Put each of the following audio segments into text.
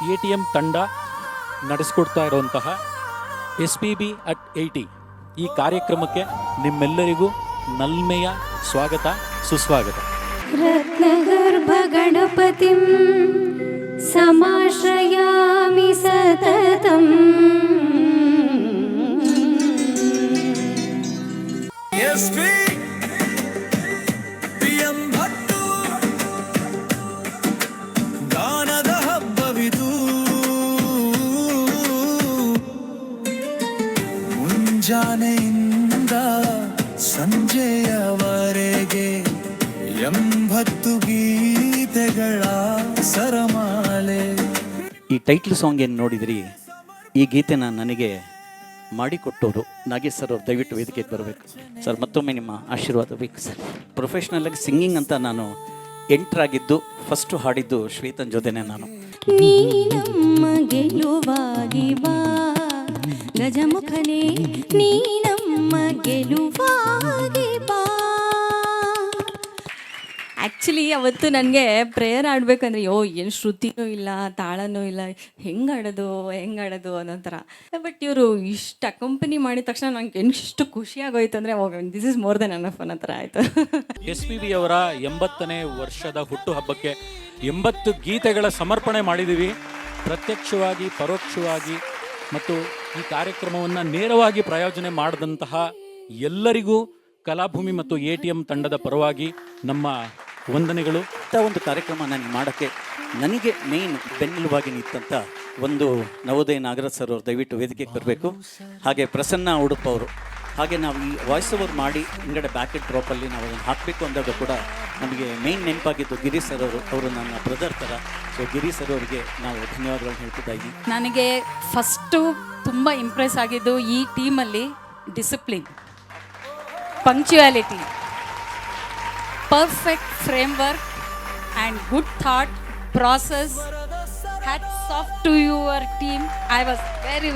ATM ತಂಡ ನಡೆಸಿಕೊಡ್ತಾ ಇರುವಂತಹ SPB at 80 ಈ ಕಾರ್ಯಕ್ರಮಕ್ಕೆ ನಿಮ್ಮೆಲ್ಲರಿಗೂ ನಲ್ಮೆಯ ಸ್ವಾಗತ ಸುಸ್ವಾಗತ. ರತ್ನಗರ್ಭ ಗಣಪತಿಂ ಸಮಾಶ್ರಯಾಮಿ ಸತತಂ. ಗಾನದ ಹಬ್ಬವಿದು ಮುಂಜಾನೆಯಿಂದ ಸಂಜೆಯವರೆಗೆ 80 ಗೀತೆಗಳ ಸರಮಾಲೆ. ಈ ಟೈಟ್ಲ್ ಸಾಂಗ್ ಏನು ನೋಡಿದ್ರಿ, ಈ ಗೀತೆನ ನನಗೆ ಮಾಡಿಕೊಟ್ಟವರು ನಾಗೇಶ್ ಸರ್ ಅವ್ರು. ದಯವಿಟ್ಟು ವೇದಿಕೆಗೆ ಬರಬೇಕು ಸರ್. ಮತ್ತೊಮ್ಮೆ ನಿಮ್ಮ ಆಶೀರ್ವಾದ ಬೇಕು ಸರ್. ಪ್ರೊಫೆಷ್ನಲಾಗಿ ಸಿಂಗಿಂಗ್ ಅಂತ ನಾನು ಎಂಟ್ರಾಗಿದ್ದು, ಫಸ್ಟು ಹಾಡಿದ್ದು ಶ್ವೇತನ್ ಜೊತೆನೆ ನಾನು. ನೀ ನಮ್ಮ ಗೆಲುವಾಗಿ ಬಾ ಗಜಮುಖನೇ, ನೀ ನಮ್ಮ ಗೆಲುವಾಗಿ ಬಾ. ಆ್ಯಕ್ಚುಲಿ ಅವತ್ತು ನನಗೆ ಪ್ರೇಯರ್ ಆಡಬೇಕಂದ್ರೆ ಏನು ಶ್ರುತಿನೂ ಇಲ್ಲ, ತಾಳನೂ ಇಲ್ಲ, ಹೆಂಗೆ ಆಡೋದು ಅನ್ನೋ ಥರ. ಬಟ್ ಇವರು ಇಷ್ಟು ಅಕಂಪನಿ ಮಾಡಿದ ತಕ್ಷಣ ನಂಗೆ ಎಷ್ಟು ಖುಷಿ ಆಗೋಯ್ತು ಅಂದರೆ, this is more than enough ಅನ್ನೋ ಥರ ಆಯಿತು. SPB ಅವರ 80ನೇ ವರ್ಷದ ಹುಟ್ಟುಹಬ್ಬಕ್ಕೆ 80 ಗೀತೆಗಳ ಸಮರ್ಪಣೆ ಮಾಡಿದ್ದೀವಿ. ಪ್ರತ್ಯಕ್ಷವಾಗಿ, ಪರೋಕ್ಷವಾಗಿ ಮತ್ತು ಈ ಕಾರ್ಯಕ್ರಮವನ್ನು ನೇರವಾಗಿ ಪ್ರಾಯೋಜನೆ ಮಾಡಿದಂತಹ ಎಲ್ಲರಿಗೂ ಕಲಾಭೂಮಿ ಮತ್ತು ATM ತಂಡದ ಪರವಾಗಿ ನಮ್ಮ ವಂದನೆಗಳು. ಇಂಥ ಒಂದು ಕಾರ್ಯಕ್ರಮ ನನಗೆ ಮಾಡೋಕ್ಕೆ ನನಗೆ ಮೇಯ್ನ್ ಬೆನ್ನೆಲುಬಾಗಿ ನಿಂತಂಥ ಒಂದು ನವೋದಯ ನಾಗರಾಜ್ ಸರ್ ಅವರು ದಯವಿಟ್ಟು ವೇದಿಕೆಗೆ ಬರಬೇಕು. ಹಾಗೆ ಪ್ರಸನ್ನ ಉಡುಪ ಅವರು. ಹಾಗೆ ನಾವು ಈ ವಾಯ್ಸ್ ಓವರ್ ಮಾಡಿ ಹಿಂಗಡೆ ಬ್ಯಾಕೆಟ್ ಡ್ರಾಪಲ್ಲಿ ನಾವು ಅದನ್ನು ಹಾಕಬೇಕು ಅಂದಾಗ ಕೂಡ ನಮಗೆ ಮೇಯ್ನ್ ನೆನಪಾಗಿದ್ದು ಗಿರೀಶ್ ಸರ್ ಅವರು ನನ್ನ ಬ್ರದರ್ ಥರ. ಸೊ ಗಿರೀಶ್ ಸರ್ ಅವರಿಗೆ ನಾವು ಧನ್ಯವಾದಗಳನ್ನು ಹೇಳ್ತಿದ್ದ ಇದ್ದೀವಿ. ನನಗೆ ಫಸ್ಟು ತುಂಬ ಇಂಪ್ರೆಸ್ ಆಗಿದ್ದು ಈ ಟೀಮಲ್ಲಿ discipline, punctuality, perfect framework and good thought process. Hats off to your team. I was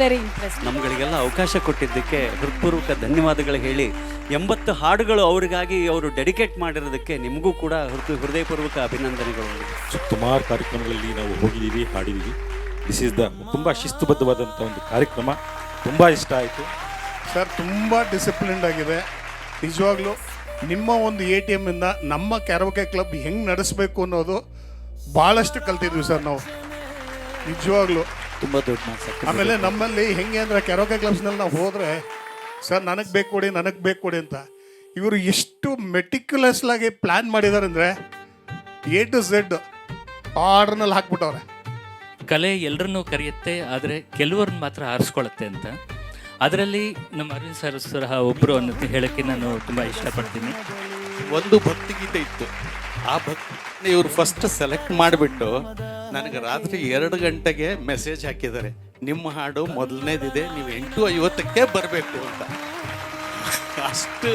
very impressed. ನಮ್ಗಳಿಗೆಲ್ಲ ಅವಕಾಶ ಕೊಟ್ಟಿದ್ದಕ್ಕೆ ಹೃತ್ಪೂರ್ವಕ ಧನ್ಯವಾದಗಳು ಹೇಳಿ, 80 ಹಾಡುಗಳು ಅವರಿಗಾಗಿ ಅವರು ಡೆಡಿಕೇಟ್ ಮಾಡಿರೋದಕ್ಕೆ ನಿಮಗೂ ಕೂಡ ಹೃದಯಪೂರ್ವಕ ಅಭಿನಂದನೆಗಳು. ಸುಮಾರು ಕಾರ್ಯಕ್ರಮಗಳಲ್ಲಿ ನಾವು ಹೋಗಿದ್ದೀವಿ, ಹಾಡಿದ್ದೀವಿ. ದಿಸ್ ಈಸ್ ದ ತುಂಬ ಶಿಸ್ತುಬದ್ಧವಾದಂಥ ಒಂದು ಕಾರ್ಯಕ್ರಮ. ತುಂಬ ಇಷ್ಟ ಆಯಿತು ಸರ್. ತುಂಬ ಡಿಸಿಪ್ಲಿನ್ಡ್ ಆಗಿದೆ ನಿಜವಾಗ್ಲೂ. ನಿಮ್ಮ ಒಂದು ATM ಇಂದ ನಮ್ಮ ಕ್ಯಾರೋಕೆ ಕ್ಲಬ್ ಹೆಂಗೆ ನಡೆಸಬೇಕು ಅನ್ನೋದು ಭಾಳಷ್ಟು ಕಲ್ತಿದ್ವಿ ಸರ್ ನಾವು ನಿಜವಾಗ್ಲೂ. ತುಂಬ ದೊಡ್ಡ ಮಾತು. ಆಮೇಲೆ ನಮ್ಮಲ್ಲಿ ಹೆಂಗೆ ಅಂದರೆ ಕ್ಯಾರೋಕೆ ಕ್ಲಬ್ಸ್ನಲ್ಲಿ ನಾವು ಹೋದರೆ ಸರ್ ನನಗೆ ಬೇಕು ಕೊಡಿ ಅಂತ ಇವರು ಎಷ್ಟು ಮೆಟಿಕ್ಯುಲಸ್ಲಾಗಿ ಪ್ಲ್ಯಾನ್ ಮಾಡಿದ್ದಾರೆ ಅಂದರೆ A to Z ಆರ್ಡ್ರ್ನಲ್ಲಿ ಹಾಕ್ಬಿಟ್ಟವ್ರೆ. ಕಲೆ ಎಲ್ಲರನ್ನೂ ಕರೆಯುತ್ತೆ, ಆದರೆ ಕೆಲವ್ರನ್ನ ಮಾತ್ರ ಆರಿಸ್ಕೊಳ್ಳುತ್ತೆ ಅಂತ. ಅದರಲ್ಲಿ ನಮ್ಮ ಅರವಿಂದ್ ಸರ್ ಸಹ ಒಬ್ಬರು ಅನ್ನೋದು ಹೇಳೋಕ್ಕೆ ನಾನು ತುಂಬ ಇಷ್ಟಪಡ್ತೀನಿ. ಒಂದು ಭಕ್ತಿಗೀತೆ ಇತ್ತು, ಆ ಭಕ್ತಿ ಇವರು ಫಸ್ಟ್ ಸೆಲೆಕ್ಟ್ ಮಾಡಿಬಿಟ್ಟು ನನಗೆ ರಾತ್ರಿ 2 ಗಂಟೆಗೆ ಮೆಸೇಜ್ ಹಾಕಿದ್ದಾರೆ, ನಿಮ್ಮ ಹಾಡು ಮೊದಲನೇದಿದೆ, ನೀವು 8:50ಕ್ಕೆ ಬರಬೇಕು ಅಂತ. ಅಷ್ಟು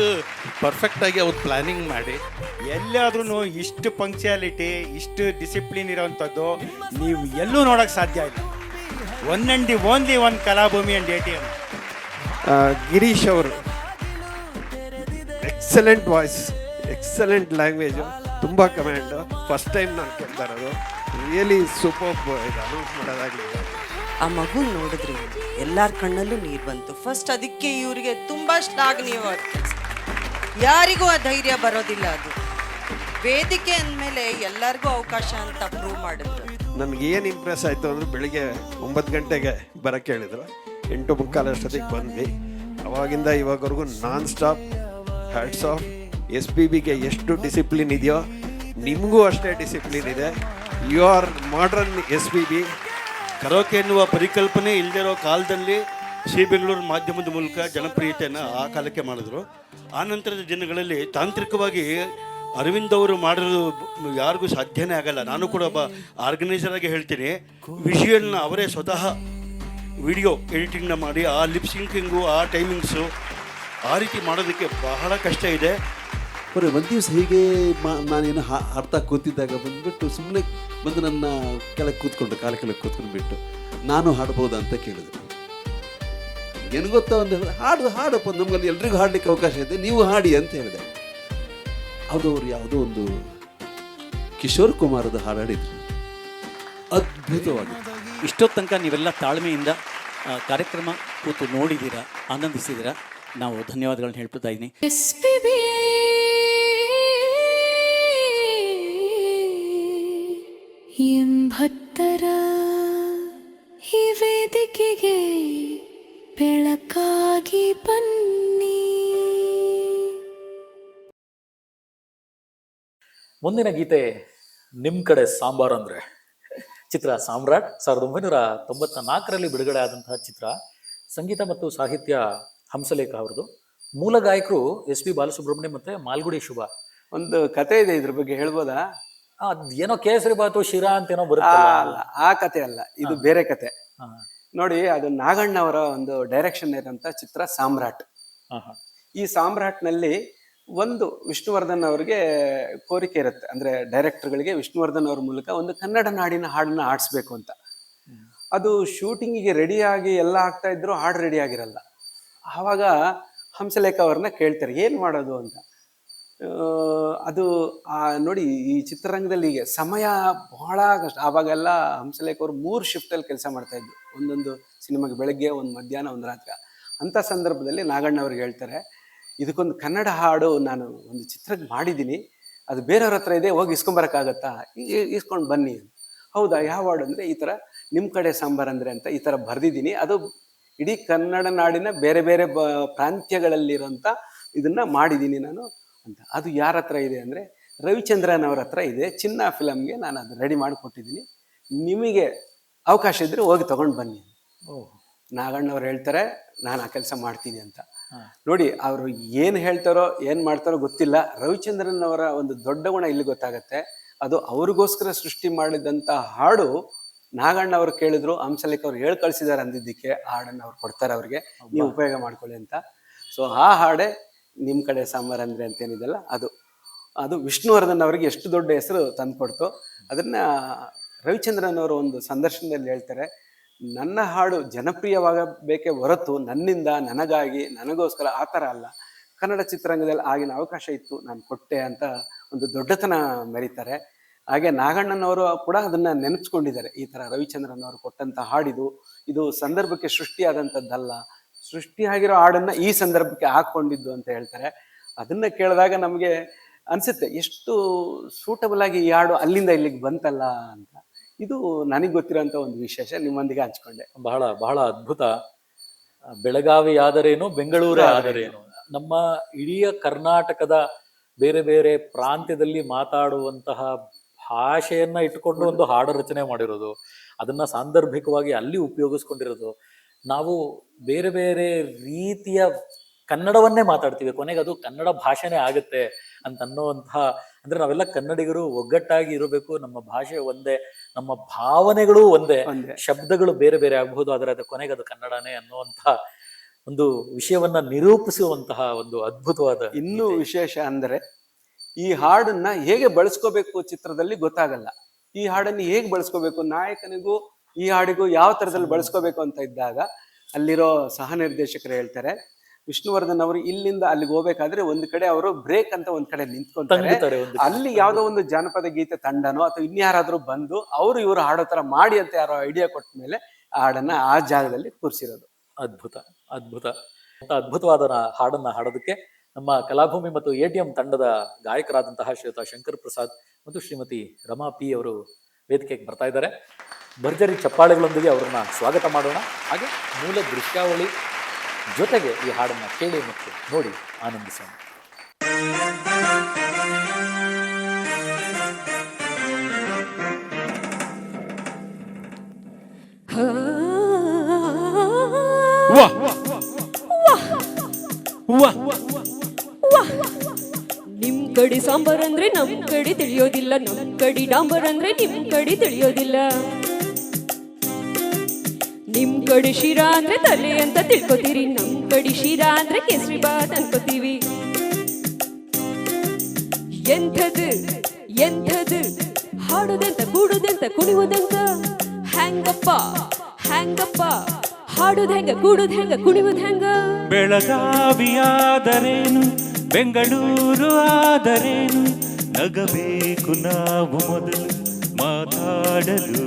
ಪರ್ಫೆಕ್ಟಾಗಿ ಅವ್ರು ಪ್ಲ್ಯಾನಿಂಗ್ ಮಾಡಿ ಎಲ್ಲಾದ್ರೂ ಇಷ್ಟು ಪಂಕ್ಚುಯಾಲಿಟಿ, ಇಷ್ಟು ಡಿಸಿಪ್ಲಿನ್ ಇರೋವಂಥದ್ದು ನೀವು ಎಲ್ಲೂ ನೋಡೋಕ್ಕೆ ಸಾಧ್ಯ ಇಲ್ಲ. One and the only one Kalabhoomi and ATM. Girish ಅವರು ಎಕ್ಸಲೆಂಟ್ ವಾಯ್ಸ್, ಎಕ್ಸಲೆಂಟ್ ಲ್ಯಾಂಗ್ವೇಜು, ತುಂಬ ಕಮೆಂಡು. ಫಸ್ಟ್ ಟೈಮ್ ನಾನು ಕೇಳ್ತಾ ಇರೋದು. Really super. ಇದು ಅನೌನ್ಸ್ ಮಾಡೋದಾಗಲಿ, ಆ ಮಗು ನೋಡಿದ್ರಿ ಎಲ್ಲರ ಕಣ್ಣಲ್ಲೂ ನೀರು ಬಂತು. ಫಸ್ಟ್ ಅದಕ್ಕೆ ಇವರಿಗೆ ತುಂಬ ಶ್ಲಾಘನೀಯವಾದ ಕೆಲಸ. ಯಾರಿಗೂ ಆ ಧೈರ್ಯ ಬರೋದಿಲ್ಲ. ಅದು ವೇದಿಕೆ ಅಂದಮೇಲೆ ಎಲ್ಲರಿಗೂ ಅವಕಾಶ ಅಂತ ಪ್ರೂವ್ ಮಾಡಿದ್ರು. ನನಗೇನು ಇಂಪ್ರೆಸ್ ಆಯಿತು ಅಂದರೆ, ಬೆಳಿಗ್ಗೆ 9 ಗಂಟೆಗೆ ಬರೋಕ್ಕೆ ಹೇಳಿದ್ರು, 8:45 ಅಷ್ಟೊತ್ತಿಗೆ ಬಂದ್ವಿ. ಅವಾಗಿಂದ ಇವಾಗವರೆಗೂ ನಾನ್ ಸ್ಟಾಪ್ ಹ್ಯಾಟ್ಸ್ ಆಫ್. SPBಗೆ ಎಷ್ಟು ಡಿಸಿಪ್ಲಿನ್ ಇದೆಯೋ ನಿಮಗೂ ಅಷ್ಟೇ ಡಿಸಿಪ್ಲಿನ್ ಇದೆ. You are modern SPB. Karaoke ಎನ್ನುವ ಪರಿಕಲ್ಪನೆ ಇಲ್ಲದಿರೋ ಕಾಲದಲ್ಲಿ ಸಿ ಬೆಂಗಳೂರು ಮಾಧ್ಯಮದ ಮೂಲಕ ಜನಪ್ರಿಯತೆಯನ್ನು ಆ ಕಾಲಕ್ಕೆ ಮಾಡಿದ್ರು. ಆ ನಂತರದ ದಿನಗಳಲ್ಲಿ ತಾಂತ್ರಿಕವಾಗಿ ಅರವಿಂದ್ ಅವರು ಮಾಡಿರೋದು ಯಾರಿಗೂ ಸಾಧ್ಯನೇ ಆಗಲ್ಲ. ನಾನು ಕೂಡ ಒಬ್ಬ ಆರ್ಗನೈಸರ್ ಆಗಿ ಹೇಳ್ತೀನಿ, ವಿಷುವಲ್ನ ಅವರೇ ಸ್ವತಃ ವಿಡಿಯೋ ಎಡಿಟಿಂಗ್ನ ಮಾಡಿ ಆ ಲಿಪ್ಸಿಂಕಿಂಗು, ಆ ಟೈಮಿಂಗ್ಸು, ಆ ರೀತಿ ಮಾಡೋದಕ್ಕೆ ಬಹಳ ಕಷ್ಟ ಇದೆ. ಬರೀ ಒಂದು ದಿವಸ ಹೀಗೆ ನಾನೇನು ಅರ್ಥ ಕೂತಿದ್ದಾಗ ಬಂದುಬಿಟ್ಟು ಸುಮ್ಮನೆ ಬಂದು ನನ್ನ ಕೆಳಗೆ ಕೂತ್ಕೊಂಡು ಕಾಲ ಕೆಳಗೆ ಕೂತ್ಕೊಂಡ್ಬಿಟ್ಟು ನಾನು ಹಾಡ್ಬೋದಾ ಅಂತ ಕೇಳಿದೆ. ಏನು ಗೊತ್ತಾ, ಒಂದು ಹಾಡಪ್ಪ, ನಮಗಲ್ಲಿ ಎಲ್ರಿಗೂ ಹಾಡಲಿಕ್ಕೆ ಅವಕಾಶ ಇದೆ, ನೀವು ಹಾಡಿ ಅಂತ ಹೇಳಿದೆ. ಅದು ಅವ್ರು ಯಾವುದೋ ಒಂದು ಕಿಶೋರ್ ಕುಮಾರದ ಹಾಡಾಡಿದ್ರು, ಅದ್ಭುತವಾಗಿತ್ತು. ಇಷ್ಟೊತ್ತು ತನಕ ನೀವೆಲ್ಲ ತಾಳ್ಮೆಯಿಂದ ಕಾರ್ಯಕ್ರಮ ಕೂತು ನೋಡಿದ್ದೀರಾ, ಆನಂದಿಸಿದ್ದೀರಾ. ನಾವು ಧನ್ಯವಾದಗಳನ್ನ ಹೇಳ್ತಾ ಇದ್ದೀನಿ. ಎಂಬತ್ತರ ಈ ವೇದಿಕೆಗೆ ಬೆಳಕಾಗಿ ಬನ್ನಿ. ಮುಂದಿನ ಗೀತೆ ನಿಮ್ಮ ಕಡೆ ಸಾಂಬಾರ್ ಅಂದರೆ ಚಿತ್ರ ಸಾಮ್ರಾಟ್ 1994ರಲ್ಲಿ ಬಿಡುಗಡೆ ಆದಂತಹ ಚಿತ್ರ. ಸಂಗೀತ ಮತ್ತು ಸಾಹಿತ್ಯ ಹಂಸಲೇಖ ಅವರದು. ಮೂಲ ಗಾಯಕರು SP ಬಾಲಸುಬ್ರಹ್ಮಣ್ಯ ಮತ್ತೆ ಮಾಲ್ಗುಡಿ ಶುಭ. ಒಂದು ಕತೆ ಇದೆ ಇದ್ರ ಬಗ್ಗೆ, ಹೇಳ್ಬೋದಾ? ಅದೇನೋ ಕೇಸರಿ ಬಾತು ಶಿರಾ ಅಂತ ಏನೋ ಬರುತ್ತೆ. ಅಲ್ಲ, ಆ ಕತೆ ಅಲ್ಲ, ಇದು ಬೇರೆ ಕತೆ. ನೋಡಿ, ಅದು ನಾಗಣ್ಣ ಅವರ ಒಂದು ಡೈರೆಕ್ಷನ್ ಇರೋಂಥ ಚಿತ್ರ ಸಾಮ್ರಾಟ್. ಈ ಸಾಮ್ರಾಟ್ನಲ್ಲಿ ಒಂದು ವಿಷ್ಣುವರ್ಧನ್ ಅವರಿಗೆ ಕೋರಿಕೆ ಇರುತ್ತೆ, ಅಂದ್ರೆ ಡೈರೆಕ್ಟರ್ಗಳಿಗೆ ವಿಷ್ಣುವರ್ಧನ್ ಅವ್ರ ಮೂಲಕ ಒಂದು ಕನ್ನಡ ನಾಡಿನ ಹಾಡನ್ನ ಆಡಿಸ್ಬೇಕು ಅಂತ. ಅದು ಶೂಟಿಂಗಿಗೆ ರೆಡಿಯಾಗಿ ಎಲ್ಲ ಆಗ್ತಾ ಇದ್ರು, ಹಾಡು ರೆಡಿ ಆಗಿರಲ್ಲ. ಆವಾಗ ಹಂಸಲೇಖ ಅವ್ರನ್ನ ಕೇಳ್ತಾರೆ ಏನು ಮಾಡೋದು ಅಂತ. ಅದು ನೋಡಿ, ಈ ಚಿತ್ರರಂಗದಲ್ಲಿ ಈಗ ಸಮಯ ಬಹಳ ಕಷ್ಟ. ಆವಾಗೆಲ್ಲ ಹಂಸಲೇಖ ಅವರು 3 ಶಿಫ್ಟಲ್ಲಿ ಕೆಲಸ ಮಾಡ್ತಾ ಇದ್ರು, ಒಂದೊಂದು ಸಿನಿಮಾಗೆ, ಬೆಳಗ್ಗೆ, ಒಂದು ಮಧ್ಯಾಹ್ನ, ಒಂದು ರಾತ್ರಿ. ಅಂಥ ಸಂದರ್ಭದಲ್ಲಿ ನಾಗಣ್ಣ ಅವ್ರಿಗೆ ಹೇಳ್ತಾರೆ, ಇದಕ್ಕೊಂದು ಕನ್ನಡ ಹಾಡು ನಾನು ಒಂದು ಚಿತ್ರಕ್ಕೆ ಮಾಡಿದ್ದೀನಿ, ಅದು ಬೇರೆಯವ್ರ ಹತ್ರ ಇದೆ, ಹೋಗಿ ಇಸ್ಕೊಂಬರಕ್ಕಾಗತ್ತಾ? ಇಸ್ಕೊಂಡು ಬನ್ನಿ. ಹೌದಾ, ಯಾವ ಹಾಡು ಅಂದರೆ ಈ ಥರ ನಿಮ್ಮ ಕಡೆ ಸಾಂಬಾರ್ ಅಂದರೆ ಅಂತ ಈ ಥರ ಬರೆದಿದ್ದೀನಿ. ಅದು ಇಡೀ ಕನ್ನಡ ನಾಡಿನ ಬೇರೆ ಬೇರೆ ಪ್ರಾಂತ್ಯಗಳಲ್ಲಿರೋಂಥ ಇದನ್ನು ಮಾಡಿದ್ದೀನಿ ನಾನು ಅಂತ. ಅದು ಯಾರ ಹತ್ರ ಇದೆ ಅಂದರೆ ರವಿಚಂದ್ರನ್ ಅವ್ರ ಹತ್ರ ಇದೆ. ಚಿನ್ನ ಫಿಲಮ್ಗೆ ನಾನು ಅದು ರೆಡಿ ಮಾಡಿಕೊಟ್ಟಿದ್ದೀನಿ, ನಿಮಗೆ ಅವಕಾಶ ಇದ್ದರೆ ಹೋಗಿ ತೊಗೊಂಡು ಬನ್ನಿ. ನಾಗಣ್ಣವ್ರು ಹೇಳ್ತಾರೆ, ನಾನು ಆ ಕೆಲಸ ಮಾಡ್ತೀನಿ ಅಂತ. ನೋಡಿ, ಅವರು ಏನು ಹೇಳ್ತಾರೋ ಏನು ಮಾಡ್ತಾರೋ ಗೊತ್ತಿಲ್ಲ. ರವಿಚಂದ್ರನ್ ಅವರ ಒಂದು ದೊಡ್ಡ ಗುಣ ಇಲ್ಲಿ ಗೊತ್ತಾಗತ್ತೆ. ಅದು ಅವ್ರಿಗೋಸ್ಕರ ಸೃಷ್ಟಿ ಮಾಡಿದಂಥ ಹಾಡು ನಾಗಣ್ಣ ಅವ್ರು ಕೇಳಿದ್ರು, ಹಂಸಲೇಖ ಅವ್ರು ಹೇಳಿ ಕಳಿಸಿದ್ದಾರೆ ಅಂದಿದ್ದಕ್ಕೆ ಹಾಡನ್ನು ಅವ್ರು ಕೊಡ್ತಾರೆ ಅವ್ರಿಗೆ, ನೀವು ಉಪಯೋಗ ಮಾಡ್ಕೊಳ್ಳಿ ಅಂತ. ಸೊ ಆ ಹಾಡೇ ನಿಮ್ಮ ಕಡೆ ಸಾಂಬಾರ್ ಅಂದರೆ ಅಂತೇನಿದೆಯಲ್ಲ, ಅದು ವಿಷ್ಣುವರ್ಧನ್ ಅವರಿಗೆ ಎಷ್ಟು ದೊಡ್ಡ ಹೆಸರು ತಂದುಕೊಡ್ತು. ಅದನ್ನು ರವಿಚಂದ್ರನ್ ಅವರು ಒಂದು ಸಂದರ್ಶನದಲ್ಲಿ ಹೇಳ್ತಾರೆ, ನನ್ನ ಹಾಡು ಜನಪ್ರಿಯವಾಗಬೇಕೇ ಹೊರತು ನನ್ನಿಂದ, ನನಗಾಗಿ, ನನಗೋಸ್ಕರ ಆ ಥರ ಅಲ್ಲ. ಕನ್ನಡ ಚಿತ್ರರಂಗದಲ್ಲಿ ಆಗಿನ ಅವಕಾಶ ಇತ್ತು, ನಾನು ಕೊಟ್ಟೆ ಅಂತ ಒಂದು ದೊಡ್ಡತನ ಮೆರೀತಾರೆ. ಹಾಗೆ ನಾಗಣ್ಣನವರು ಕೂಡ ಅದನ್ನು ನೆನಪಿಸ್ಕೊಂಡಿದ್ದಾರೆ. ಈ ಥರ ರವಿಚಂದ್ರನ್ ಅವರು ಕೊಟ್ಟಂಥ ಹಾಡಿದು, ಇದು ಸಂದರ್ಭಕ್ಕೆ ಸೃಷ್ಟಿಯಾದಂಥದ್ದಲ್ಲ, ಸೃಷ್ಟಿಯಾಗಿರೋ ಹಾಡನ್ನು ಈ ಸಂದರ್ಭಕ್ಕೆ ಹಾಕ್ಕೊಂಡಿದ್ದು ಅಂತ ಹೇಳ್ತಾರೆ. ಅದನ್ನು ಕೇಳಿದಾಗ ನಮಗೆ ಅನಿಸುತ್ತೆ, ಎಷ್ಟು ಸೂಟಬಲ್ ಆಗಿ ಈ ಹಾಡು ಅಲ್ಲಿಂದ ಇಲ್ಲಿಗೆ ಬಂತಲ್ಲ ಅಂತ. ಇದು ನನಗೆ ಗೊತ್ತಿರೋಂಥ ಒಂದು ವಿಶೇಷ, ನಿಮ್ಮೊಂದಿಗೆ ಹಂಚ್ಕೊಂಡೆ. ಬಹಳ ಬಹಳ ಅದ್ಭುತ. ಬೆಳಗಾವಿ ಆದರೇನು, ಬೆಂಗಳೂರೇ ಆದರೇನು, ನಮ್ಮ ಇಡೀ ಕರ್ನಾಟಕದ ಬೇರೆ ಬೇರೆ ಪ್ರಾಂತ್ಯದಲ್ಲಿ ಮಾತಾಡುವಂತಹ ಭಾಷೆಯನ್ನ ಇಟ್ಕೊಂಡು ಒಂದು ಹಾಡು ರಚನೆ ಮಾಡಿರೋದು, ಅದನ್ನ ಸಾಂದರ್ಭಿಕವಾಗಿ ಅಲ್ಲಿ ಉಪಯೋಗಿಸ್ಕೊಂಡಿರೋದು. ನಾವು ಬೇರೆ ಬೇರೆ ರೀತಿಯ ಕನ್ನಡವನ್ನೇ ಮಾತಾಡ್ತೀವಿ, ಕೊನೆಗೆ ಅದು ಕನ್ನಡ ಭಾಷೆನೇ ಆಗುತ್ತೆ ಅಂತ ಅನ್ನುವಂತಹ, ಅಂದ್ರೆ ನಾವೆಲ್ಲ ಕನ್ನಡಿಗರು ಒಗ್ಗಟ್ಟಾಗಿ ಇರಬೇಕು, ನಮ್ಮ ಭಾಷೆ ಒಂದೇ, ನಮ್ಮ ಭಾವನೆಗಳು ಒಂದೇ, ಶಬ್ದಗಳು ಬೇರೆ ಬೇರೆ ಆಗಬಹುದು, ಆದರೆ ಅದು ಕೊನೆಗೆ ಅದು ಕನ್ನಡನೇ ಅನ್ನುವಂತಹ ಒಂದು ವಿಷಯವನ್ನ ನಿರೂಪಿಸುವಂತಹ ಒಂದು ಅದ್ಭುತವಾದ. ಇನ್ನೂ ವಿಶೇಷ ಅಂದರೆ ಈ ಹಾಡನ್ನ ಹೇಗೆ ಬಳಸ್ಕೋಬೇಕು ಚಿತ್ರದಲ್ಲಿ ಗೊತ್ತಾಗಲ್ಲ. ಈ ಹಾಡನ್ನು ಹೇಗೆ ಬಳಸ್ಕೋಬೇಕು, ನಾಯಕನಿಗೂ ಈ ಹಾಡಿಗೂ ಯಾವ ಥರದಲ್ಲಿ ಬಳಸ್ಕೋಬೇಕು ಅಂತ ಇದ್ದಾಗ ಅಲ್ಲಿರೋ ಸಹ ನಿರ್ದೇಶಕರು ಹೇಳ್ತಾರೆ, ವಿಷ್ಣುವರ್ಧನ್ ಅವರು ಇಲ್ಲಿಂದ ಅಲ್ಲಿಗೆ ಹೋಗ್ಬೇಕಾದ್ರೆ ಒಂದು ಕಡೆ ಅವರು ಬ್ರೇಕ್ ಅಂತ ಒಂದ್ ಕಡೆ ನಿಂತ್ಕೊಂತಾರೆ. ಅಲ್ಲಿ ಯಾವ್ದೋ ಒಂದು ಜಾನಪದ ಗೀತೆ ತಂಡನೋ ಅಥವಾ ಇನ್ಯಾರಾದ್ರೂ ಬಂದು ಅವರು ಇವರು ಹಾಡೋ ತರ ಮಾಡಿ ಅಂತ ಯಾರೋ ಐಡಿಯಾ ಕೊಟ್ಟ ಮೇಲೆ ಆ ಹಾಡನ್ನ ಆ ಜಾಗದಲ್ಲಿ ಕೂರಿಸಿರೋದು. ಅದ್ಭುತ ಅದ್ಭುತ. ಅದ್ಭುತವಾದ ಹಾಡನ್ನ ಹಾಡೋದಕ್ಕೆ ನಮ್ಮ ಕಲಾಭೂಮಿ ಮತ್ತು ATM ತಂಡದ ಗಾಯಕರಾದಂತಹ ಶ್ರೀಯುತ ಶಂಕರ್ ಪ್ರಸಾದ್ ಮತ್ತು ಶ್ರೀಮತಿ ರಮಾ ಪಿ ಅವರು ವೇದಿಕೆಗೆ ಬರ್ತಾ ಇದ್ದಾರೆ. ಭರ್ಜರಿ ಚಪ್ಪಾಳೆಗಳೊಂದಿಗೆ ಅವರನ್ನ ಸ್ವಾಗತ ಮಾಡೋಣ. ಹಾಗೆ ಮೂಲ ದೃಶ್ಯಾವಳಿ ಜೊತೆಗೆ ಈ ಹಾಡನ್ನ ಕೇಳಿ ಮತ್ತು ನೋಡಿ ಆನಂದಿಸೋಣ. ನಿಮ್ ಕಡೆ ಸಾಂಬಾರ್ ಅಂದ್ರೆ ನಮ್ ಕಡೆ ತಿಳಿಯೋದಿಲ್ಲ, ನಮ್ ಕಡೆ ಡಾಂಬರ್ ಅಂದ್ರೆ ನಿಮ್ ಕಡೆ ತಿಳಿಯೋದಿಲ್ಲ. ನಿಮ್ ಕಡೆ ಶಿರಾ ಅಂದ್ರೆ ತಲೆ ಅಂತ ತಿಳ್ಕೊತೀರಿ, ನಮ್ ಕಡೆ ಶಿರಾ ಅಂದ್ರೆ ಕೇಸರಿ ಬಾತ್ ಅನ್ಕೋತೀವಿ. ಎಂಥದು ಎಂಥದು ಹಾಡೋದೆಂತ ಕೂಡೋದೆಂತ ಕುಣಿಯೋದೆಂತ, ಹ್ಯಾಂಗಪ್ಪ ಹ್ಯಾಂಗಪ್ಪ ಹಾಡೋದ್ ಹೆಂಗ ಕೂಡೋದ್ ಹೆಂಗ ಕುಣಿಯೋದ್ ಹೆಂಗ. ಬೆಳಗಾವಿಯಾದರೇನು ಬೆಂಗಳೂರು ಆದರೇನು, ನಗಬೇಕು ನಾವು ಮೊದಲು ಮಾತಾಡಲು,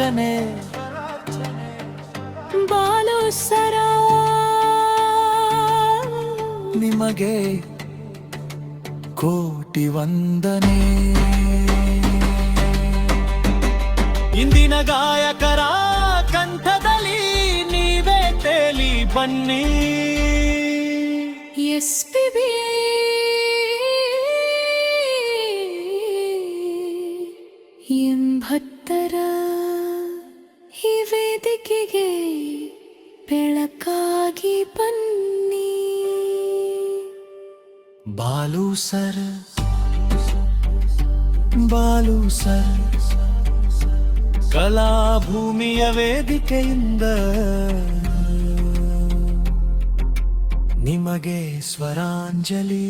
ಸ್ವರಾರ್ಚನೆ ಬಾಲು ಸರ ನಿಮಗೆ ಕೋಟಿ ವಂದನೆ. ಇಂದಿನ ಗಾಯಕರ ಕಂಠದಲ್ಲಿ ನೀವೇ ತೇಲಿ ಬನ್ನಿ. SPB ಎಂಬತ್ತರ ಈ ವೇದಿಕೆಗೆ ಬೆಳಕಾಗಿ ಬನ್ನಿ. ಬಾಲು ಸರ್ ಬಾಲು ಸರ್ ಕಲಾಭೂಮಿಯ ವೇದಿಕೆಯಿಂದ ನಿಮಗೆ ಸ್ವರಾಂಜಲಿ.